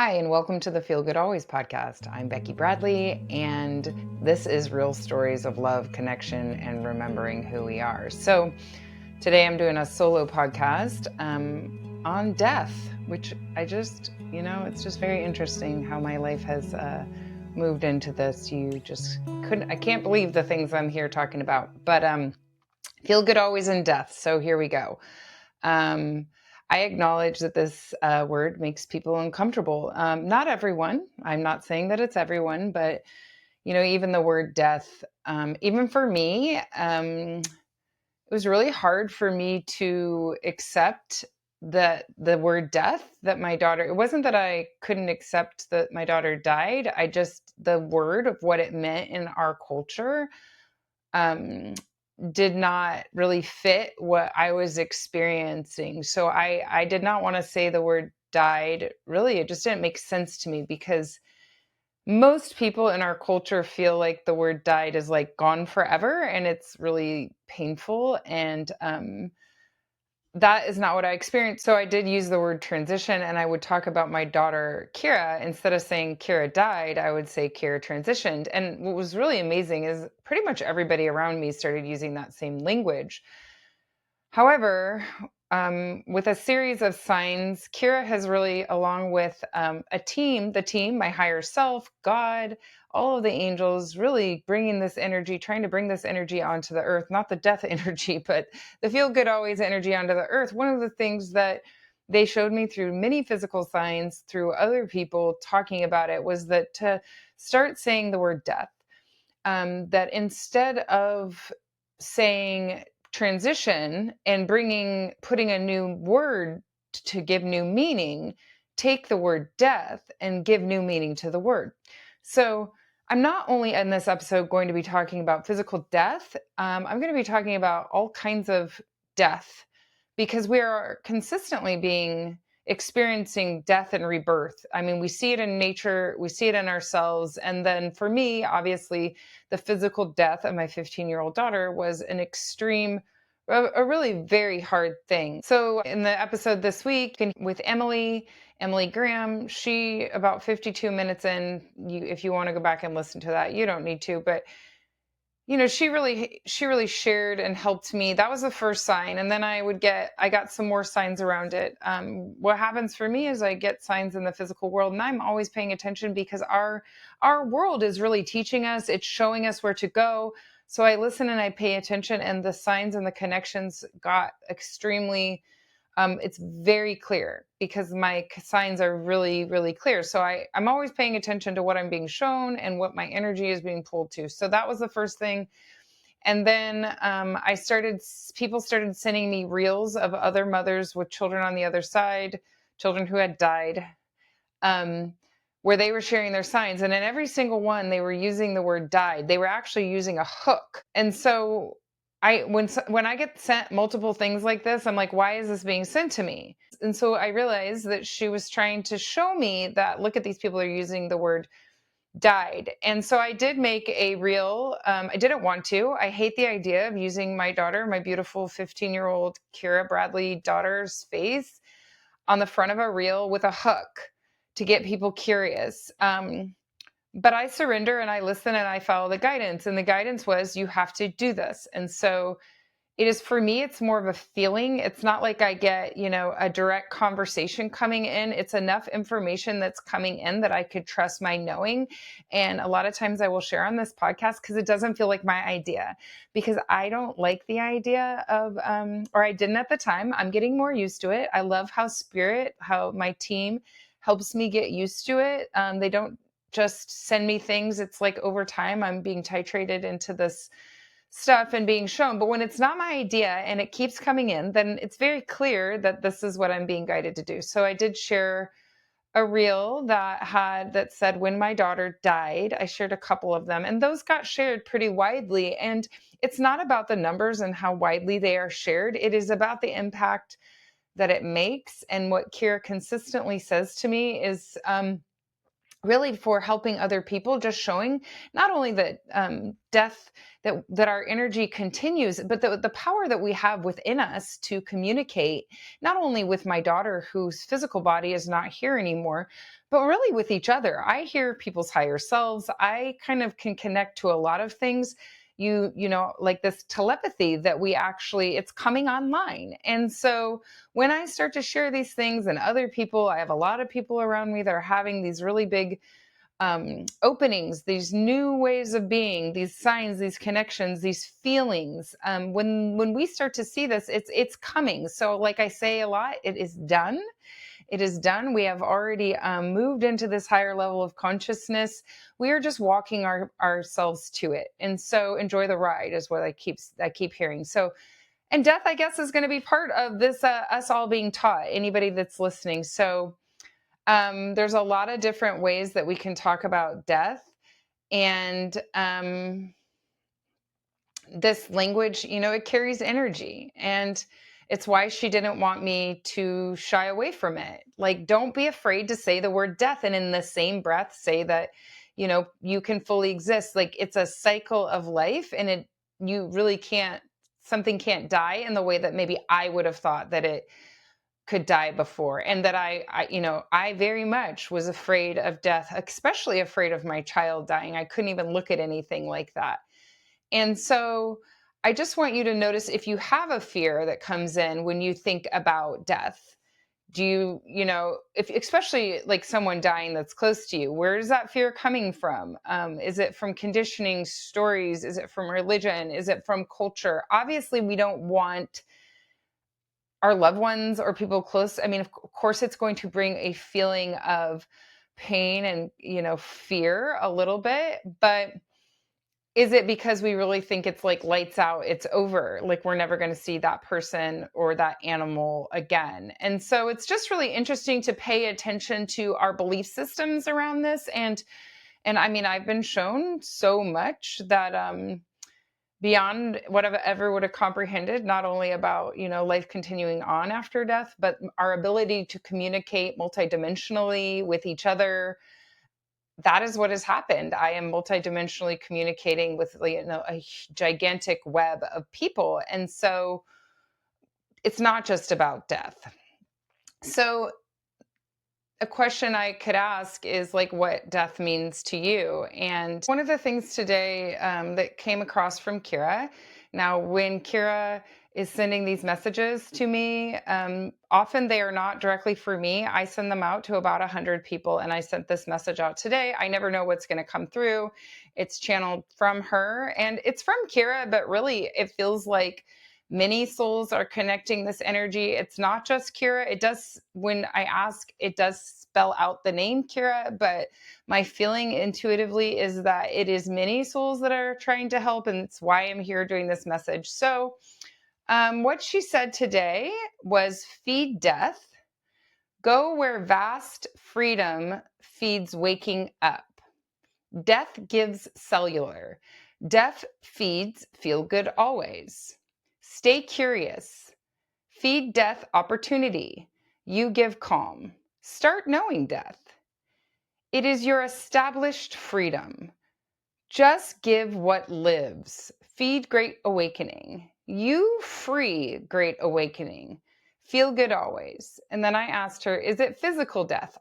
Hi, and welcome to the Feel Good Always podcast. I'm Becky Bradley, and this is real stories of love, connection, and remembering who we are. So, today I'm doing a solo podcast on death, which it's just very interesting how my life has moved into this. I can't believe the things I'm here talking about, but feel good always in death. So, here we go. I acknowledge that this word makes people uncomfortable. Not everyone. I'm not saying that it's everyone, but even the word death, even for me, it was really hard for me to accept that the word death that my daughter. It wasn't that I couldn't accept that my daughter died. The word of what it meant in our culture. Um, did not really fit what I was experiencing. So I did not want to say the word died. Really, it just didn't make sense to me because most people in our culture feel like the word died is like gone forever and it's really painful. And that is not what I experienced. So I did use the word transition, and I would talk about my daughter, Keira. Instead of saying Keira died, I would say Keira transitioned. And what was really amazing is pretty much everybody around me started using that same language. However, with a series of signs, Keira has really, along with the team, my higher self, God, all of the angels, really bringing this energy, trying to bring this energy onto the earth, not the death energy, but the feel good always energy onto the earth. One of the things that they showed me through many physical signs, through other people talking about it, was that to start saying the word death, that instead of saying transition and putting a new word to give new meaning, take the word death and give new meaning to the word. So I'm not only in this episode going to be talking about physical death, I'm going to be talking about all kinds of death, because we are consistently being experiencing death and rebirth. I mean, we see it in nature, we see it in ourselves. And then for me, obviously, the physical death of my 15-year-old daughter was a really very hard thing. So in the episode this week with Emily Graham, she, about 52 minutes in, if you want to go back and listen to that, you don't need to, but she really shared and helped me. That was the first sign. And then I got some more signs around it. What happens for me is I get signs in the physical world, and I'm always paying attention because our world is really teaching us. It's showing us where to go. So I listen and I pay attention, and the signs and the connections got extremely, it's very clear because my signs are really, really clear. So I'm always paying attention to what I'm being shown and what my energy is being pulled to. So that was the first thing. And then people started sending me reels of other mothers with children on the other side, children who had died, where they were sharing their signs. And in every single one, they were using the word died. They were actually using a hook. And so when I get sent multiple things like this, I'm like, why is this being sent to me? And so I realized that she was trying to show me that, look at, these people are using the word died. And so I did make a reel. I didn't want to. I hate the idea of using my daughter, my beautiful 15-year-old Keira Bradley daughter's face on the front of a reel with a hook to get people curious. But I surrender and I listen and I follow the guidance. And the guidance was, you have to do this. And so it is, for me, it's more of a feeling. It's not like I get, a direct conversation coming in. It's enough information that's coming in that I could trust my knowing. And a lot of times I will share on this podcast because it doesn't feel like my idea, because I don't like the idea of, or I didn't at the time. I'm getting more used to it. I love how my team helps me get used to it. They don't just send me things. It's like over time, I'm being titrated into this stuff and being shown. But when it's not my idea and it keeps coming in, then it's very clear that this is what I'm being guided to do. So I did share a reel that said, when my daughter died. I shared a couple of them, and those got shared pretty widely. And it's not about the numbers and how widely they are shared. It is about the impact that it makes. And what Keira consistently says to me is, really for helping other people, just showing not only that death, that our energy continues, but the power that we have within us to communicate, not only with my daughter whose physical body is not here anymore, but really with each other. I hear people's higher selves. I kind of can connect to a lot of things. You know, like this telepathy that we actually, it's coming online. And so when I start to share these things and other people, I have a lot of people around me that are having these really big openings, these new ways of being, these signs, these connections, these feelings. When we start to see this, it's coming. So, like I say a lot, it is done. It is done. We have already moved into this higher level of consciousness. We are just walking ourselves to it. And so, enjoy the ride is what I keep hearing. So, and death, I guess, is going to be part of this, us all being taught, anybody that's listening. So there's a lot of different ways that we can talk about death. And this language, it carries energy. And it's why she didn't want me to shy away from it. Like, don't be afraid to say the word death. And in the same breath, say that, you can fully exist. Like, it's a cycle of life, and you really can't, something can't die in the way that maybe I would have thought that it could die before. And that I very much was afraid of death, especially afraid of my child dying. I couldn't even look at anything like that. And so I just want you to notice, if you have a fear that comes in when you think about death, do if especially like someone dying that's close to you, where is that fear coming from? Is it from conditioning, stories? Is it from religion? Is it from culture? Obviously, we don't want our loved ones or people close. I mean, of course, it's going to bring a feeling of pain and, fear a little bit, but is it because we really think it's like lights out, it's over, like we're never going to see that person or that animal again? And so it's just really interesting to pay attention to our belief systems around this. And I mean, I've been shown so much that beyond what I've ever would have comprehended, not only about, life continuing on after death, but our ability to communicate multidimensionally with each other. That is what has happened. I am multidimensionally communicating with, a gigantic web of people. And so it's not just about death. So a question I could ask is, like, what death means to you. And one of the things today that came across from Keira. Now, when Keira is sending these messages to me, often they are not directly for me. I send them out to about 100 people, and I sent this message out today. I never know what's going to come through. It's channeled from her, and it's from Keira, but really it feels like many souls are connecting this energy. It's not just Keira. It does, when I ask, it does spell out the name Keira, but my feeling intuitively is that it is many souls that are trying to help, and it's why I'm here doing this message. So what she said today was, feed death, go where vast freedom feeds waking up. Death gives cellular. Death feeds feel good always. Stay curious. Feed death opportunity. You give calm. Start knowing death. It is your established freedom. Just give what lives. Feed great awakening. You free great awakening. Feel good always. And then I asked her, is it physical death?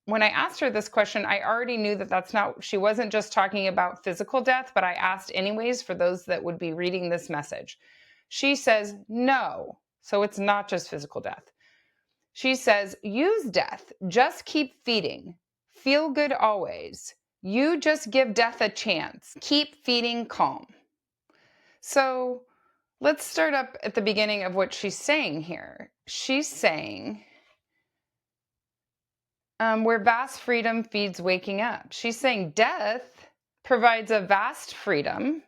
When I asked her this question, I already knew that she wasn't just talking about physical death, but I asked anyways for those that would be reading this message. She says, no. So it's not just physical death. She says, use death. Just keep feeding. Feel good always. You just give death a chance. Keep feeding calm. So let's start up at the beginning of what she's saying here. She's saying, where vast freedom feeds waking up. She's saying death provides a vast freedom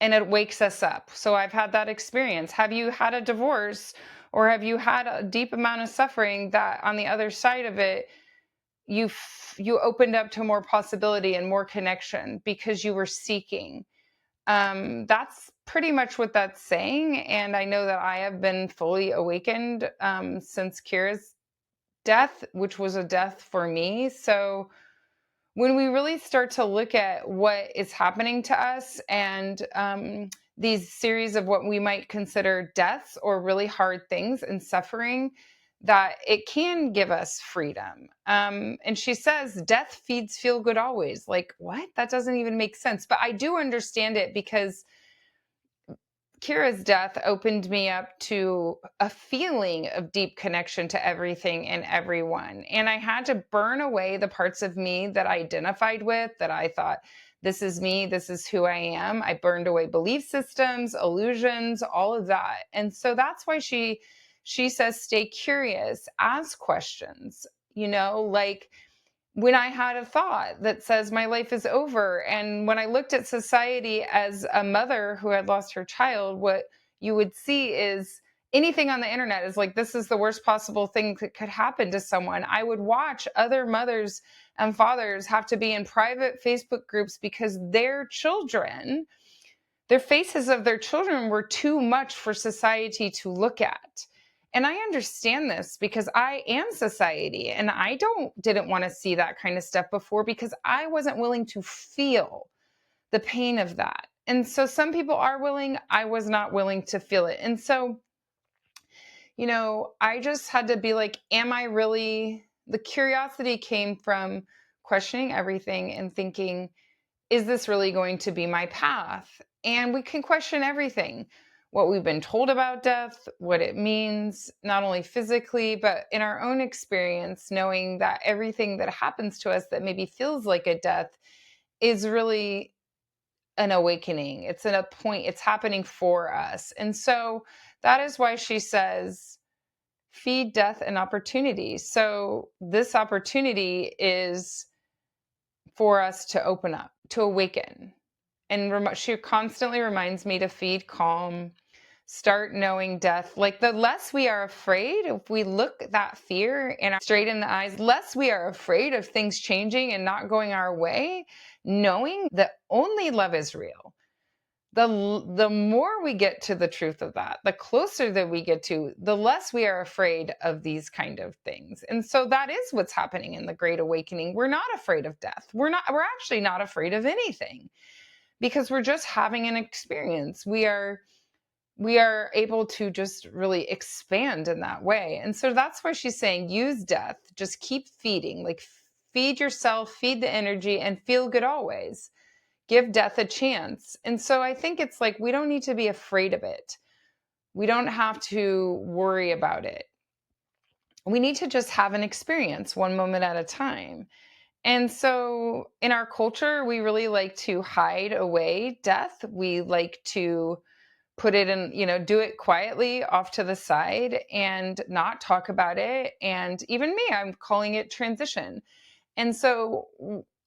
and it wakes us up. So I've had that experience. Have you had a divorce, or have you had a deep amount of suffering that on the other side of it, you opened up to more possibility and more connection because you were seeking? That's pretty much what that's saying. And I know that I have been fully awakened since Keira's death, which was a death for me. So when we really start to look at what is happening to us and these series of what we might consider deaths or really hard things and suffering, that it can give us freedom. And she says, death feeds feel good always. Like, what? That doesn't even make sense. But I do understand it because Kira's death opened me up to a feeling of deep connection to everything and everyone. And I had to burn away the parts of me that I identified with, that I thought, this is me, this is who I am. I burned away belief systems, illusions, all of that. And so that's why she says, stay curious, ask questions, like, when I had a thought that says my life is over. And when I looked at society as a mother who had lost her child, what you would see is anything on the internet is like, this is the worst possible thing that could happen to someone. I would watch other mothers and fathers have to be in private Facebook groups because their faces of their children were too much for society to look at. And I understand this because I am society and didn't want to see that kind of stuff before because I wasn't willing to feel the pain of that. And so some people are willing, I was not willing to feel it. And so, I just had to be like, am I really, the curiosity came from questioning everything and thinking, is this really going to be my path? And we can question everything, what we've been told about death, what it means, not only physically, but in our own experience, knowing that everything that happens to us that maybe feels like a death is really an awakening. It's at a point, it's happening for us. And so that is why she says, feed death an opportunity. So this opportunity is for us to open up, to awaken. And she constantly reminds me to feed calm, start knowing death. Like, the less we are afraid, if we look that fear straight in the eyes, less we are afraid of things changing and not going our way, knowing that only love is real. The more we get to the truth of that, the closer that we get to, the less we are afraid of these kind of things. And so that is what's happening in the Great Awakening. We're not afraid of death. We're actually not afraid of anything because we're just having an experience. We are able to just really expand in that way. And so that's why she's saying, use death, just keep feeding, like, feed yourself, feed the energy, and feel good always. Give death a chance. And so I think it's like, we don't need to be afraid of it. We don't have to worry about it. We need to just have an experience one moment at a time. And so in our culture, we really like to hide away death. We like to put it in, do it quietly off to the side and not talk about it. And even me, I'm calling it transition. And so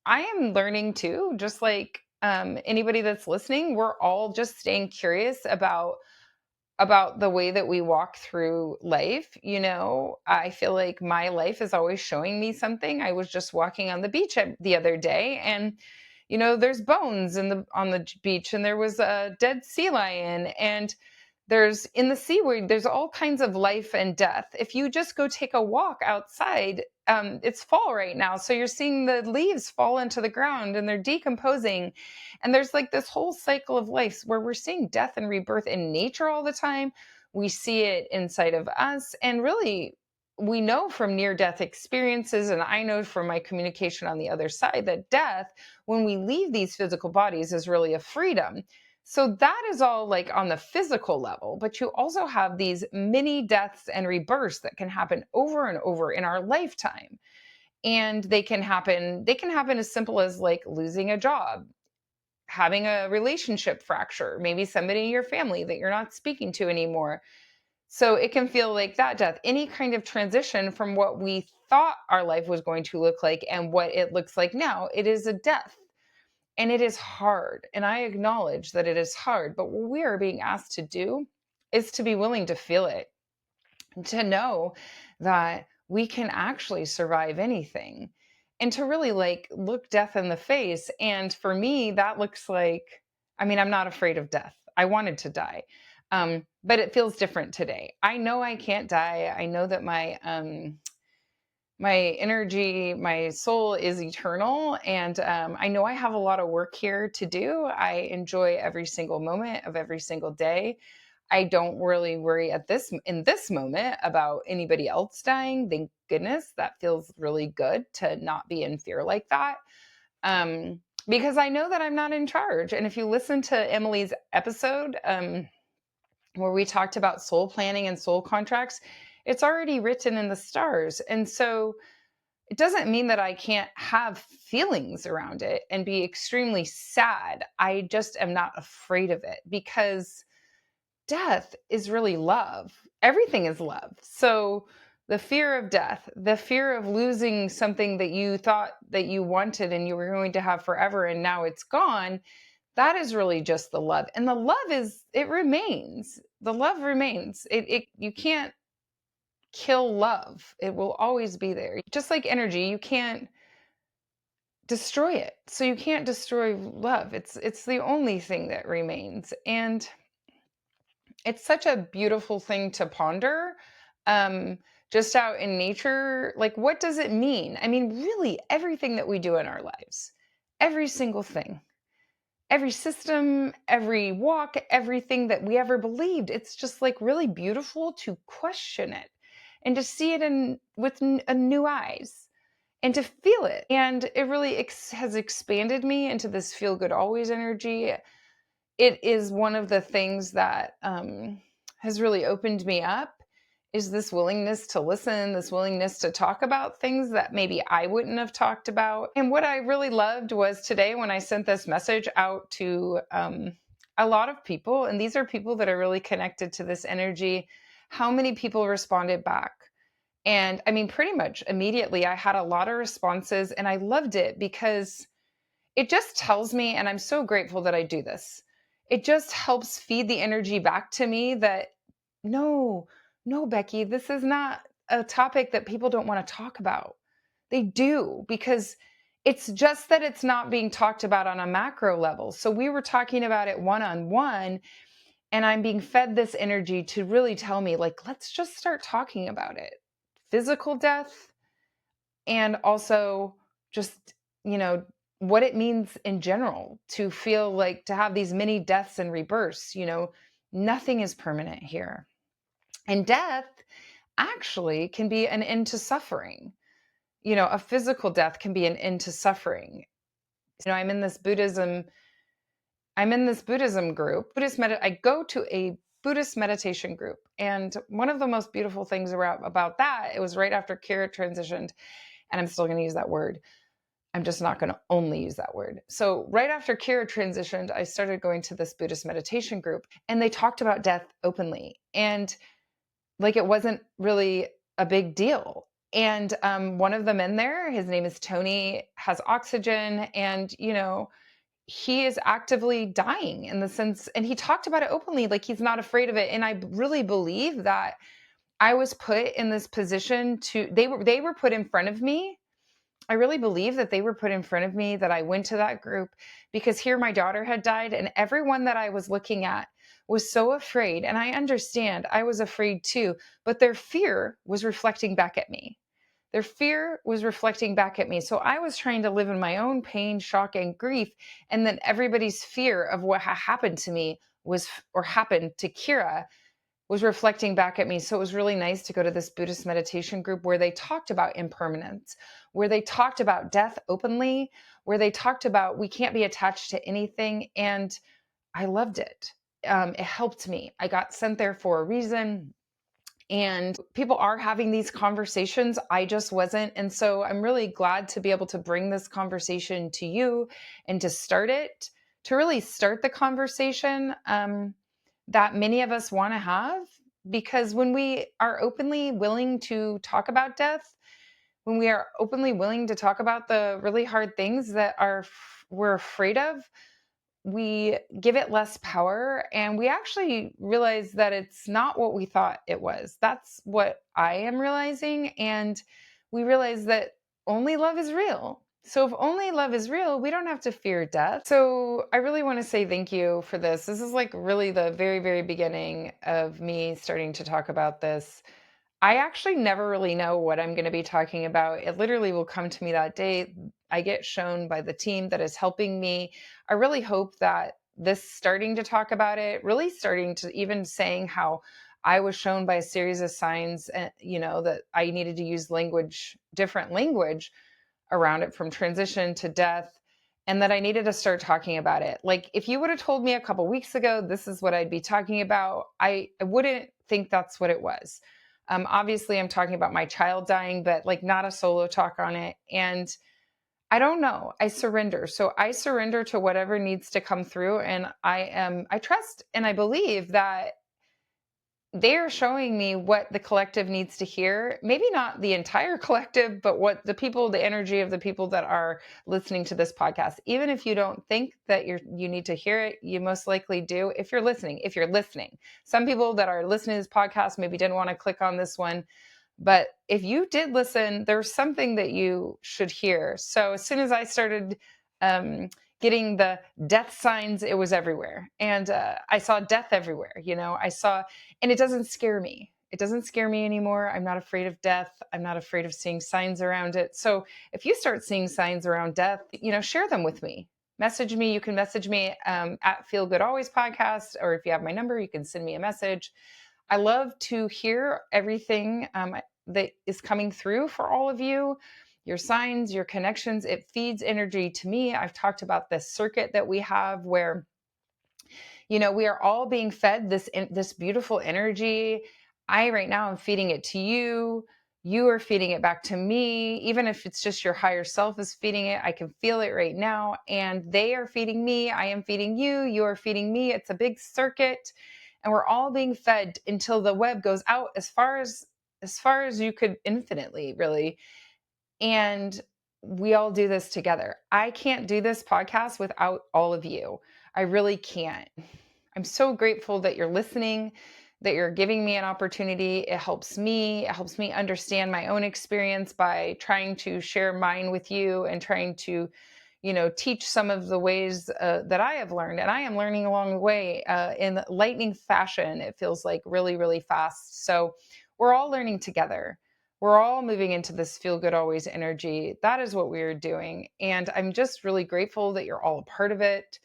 I am learning too, just like anybody that's listening, we're all just staying curious about the way that we walk through life. I feel like my life is always showing me something. I was just walking on the beach the other day, and there's bones on the beach, and there was a dead sea lion, and there's in the seaweed, there's all kinds of life and death. If you just go take a walk outside, it's fall right now, so you're seeing the leaves fall into the ground and they're decomposing. And there's like this whole cycle of life where we're seeing death and rebirth in nature all the time. We see it inside of us. And really, we know from near death experiences, and I know from my communication on the other side, that death, when we leave these physical bodies, is really a freedom. So that is all like on the physical level, but you also have these mini deaths and rebirths that can happen over and over in our lifetime. And they can happen as simple as like losing a job, having a relationship fracture, maybe somebody in your family that you're not speaking to anymore. So it can feel like that death, any kind of transition from what we thought our life was going to look like and what it looks like now. It is a death. And it is hard. And I acknowledge that it is hard. But what we are being asked to do is to be willing to feel it, to know that we can actually survive anything, and to really like look death in the face. And for me, that looks like, I'm not afraid of death. I wanted to die. But it feels different today. I know I can't die. I know that my energy, my soul is eternal. And I know I have a lot of work here to do. I enjoy every single moment of every single day. I don't really worry in this moment about anybody else dying. Thank goodness. That feels really good to not be in fear like that. Because I know that I'm not in charge. And if you listen to Emily's episode, where we talked about soul planning and soul contracts, it's already written in the stars. And so it doesn't mean that I can't have feelings around it and be extremely sad. I just am not afraid of it, because death is really love. Everything is love. So the fear of death, the fear of losing something that you thought that you wanted and you were going to have forever and now it's gone, that is really just the love. And the love it remains. The love remains. You can't kill love. It will always be there. Just like energy, you can't destroy it. So you can't destroy love. It's the only thing that remains. And it's such a beautiful thing to ponder. Um, just out in nature, like, what does it mean? I mean, really, everything that we do in our lives, every single thing, every system, every walk, everything that we ever believed, it's just like really beautiful to question it and to see it with a new eyes and to feel it. And it really has expanded me into this feel good always energy. It is one of the things that has really opened me up, is this willingness to listen, this willingness to talk about things that maybe I wouldn't have talked about. And what I really loved was today when I sent this message out to a lot of people, and these are people that are really connected to this energy, how many people responded back. And I mean, pretty much immediately, I had a lot of responses, and I loved it because it just tells me, and I'm so grateful that I do this, it just helps feed the energy back to me that no, no, Becky, this is not a topic that people don't want to talk about. They do, because it's just that it's not being talked about on a macro level. So we were talking about it one on one, and I'm being fed this energy to really tell me, like, let's just start talking about it. Physical death, and also just, you know, what it means in general to feel like to have these many deaths and rebirths. Nothing is permanent here. And death actually can be an end to suffering. A physical death can be an end to suffering. I'm in this Buddhism group. I go to a Buddhist meditation group. And one of the most beautiful things about that, it was right after Keira transitioned, and I'm still going to use that word. I'm just not going to only use that word. So right after Keira transitioned, I started going to this Buddhist meditation group, and they talked about death openly. And like, it wasn't really a big deal. And one of the men there, his name is Tony, has oxygen, and, he is actively dying in the sense, and he talked about it openly, like he's not afraid of it. And I really believe that I was put in this position they were put in front of me. I really believe that they were put in front of me, that I went to that group because here my daughter had died, and everyone that I was looking at was so afraid. And I understand I was afraid too, but their fear was reflecting back at me. Their fear was reflecting back at me. So I was trying to live in my own pain, shock, and grief. And then everybody's fear of what happened to me or happened to Keira was reflecting back at me. So it was really nice to go to this Buddhist meditation group where they talked about impermanence, where they talked about death openly, where they talked about we can't be attached to anything. And I loved it. It helped me. I got sent there for a reason. And people are having these conversations. I just wasn't. And so I'm really glad to be able to bring this conversation to you and to really start the conversation that many of us want to have. Because when we are openly willing to talk about death, when we are openly willing to talk about the really hard things that we're afraid of, we give it less power, and we actually realize that it's not what we thought it was. That's what I am realizing. And we realize that only love is real. So if only love is real, we don't have to fear death. So I really want to say thank you for this. This is like really the very, very beginning of me starting to talk about this. I actually never really know what I'm going to be talking about. It literally will come to me that day. I get shown by the team that is helping me. I really hope that this starting to talk about it, really starting to even saying how I was shown by a series of signs, that I needed to use different language around it, from transition to death, and that I needed to start talking about it. Like, if you would have told me a couple weeks ago this is what I'd be talking about, I wouldn't think that's what it was. Obviously, I'm talking about my child dying, but like not a solo talk on it. And I don't know. I surrender. So I surrender to whatever needs to come through. And I trust and I believe that they're showing me what the collective needs to hear. Maybe not the entire collective, but what the energy of the people that are listening to this podcast. Even if you don't think that you need to hear it, you most likely do if you're listening. Some people that are listening to this podcast maybe didn't want to click on this one. But if you did listen, there's something that you should hear. So as soon as I started getting the death signs, it was everywhere. And I saw death everywhere. And it doesn't scare me. It doesn't scare me anymore. I'm not afraid of death. I'm not afraid of seeing signs around it. So if you start seeing signs around death, share them with me. Message me. You can message me at Feel Good Always Podcast, or if you have my number, you can send me a message. I love to hear everything that is coming through for all of you, your signs, your connections. It feeds energy to me. I've talked about this circuit that we have where, we are all being fed this beautiful energy. I right now am feeding it to you. You are feeding it back to me. Even if it's just your higher self is feeding it, I can feel it right now. And they are feeding me. I am feeding you. You are feeding me. It's a big circuit. And we're all being fed until the web goes out as far as you could infinitely, really. And we all do this together. I can't do this podcast without all of you. I really can't. I'm so grateful that you're listening, that you're giving me an opportunity. It helps me. It helps me understand my own experience by trying to share mine with you and trying to, teach some of the ways that I have learned. And I am learning along the way in lightning fashion. It feels like really, really fast. So we're all learning together. We're all moving into this feel good always energy. That is what we are doing. And I'm just really grateful that you're all a part of it.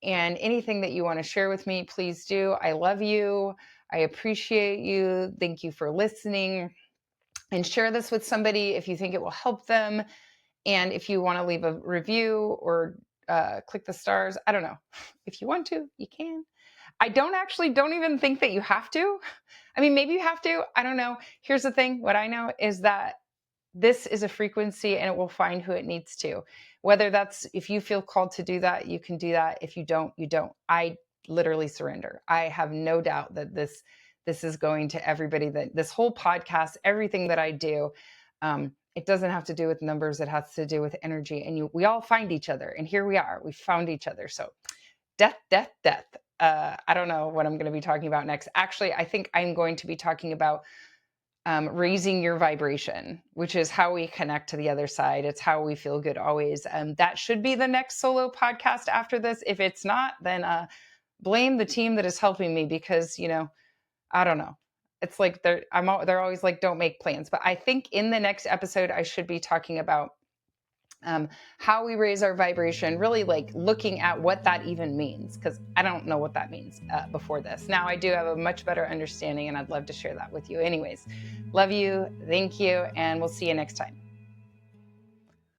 And anything that you want to share with me, please do. I love you. I appreciate you. Thank you for listening. And share this with somebody if you think it will help them. And if you want to leave a review or click the stars, I don't know. If you want to, you can. I don't even think that you have to. I mean, maybe you have to. I don't know. Here's the thing. What I know is that this is a frequency and it will find who it needs to. Whether that's, if you feel called to do that, you can do that. If you don't, you don't. I literally surrender. I have no doubt that this is going to everybody, that this whole podcast, everything that I do, it doesn't have to do with numbers. It has to do with energy. And we all find each other. And here we are. We found each other. So death, death, death. I don't know what I'm going to be talking about next. Actually, I think I'm going to be talking about raising your vibration, which is how we connect to the other side. It's how we feel good always. That should be the next solo podcast after this. If it's not, then blame the team that is helping me, because, I don't know. It's like they're always like, don't make plans. But I think in the next episode, I should be talking about how we raise our vibration, really like looking at what that even means, because I don't know what that means before this. Now I do have a much better understanding, and I'd love to share that with you. Anyways, love you, thank you, and we'll see you next time.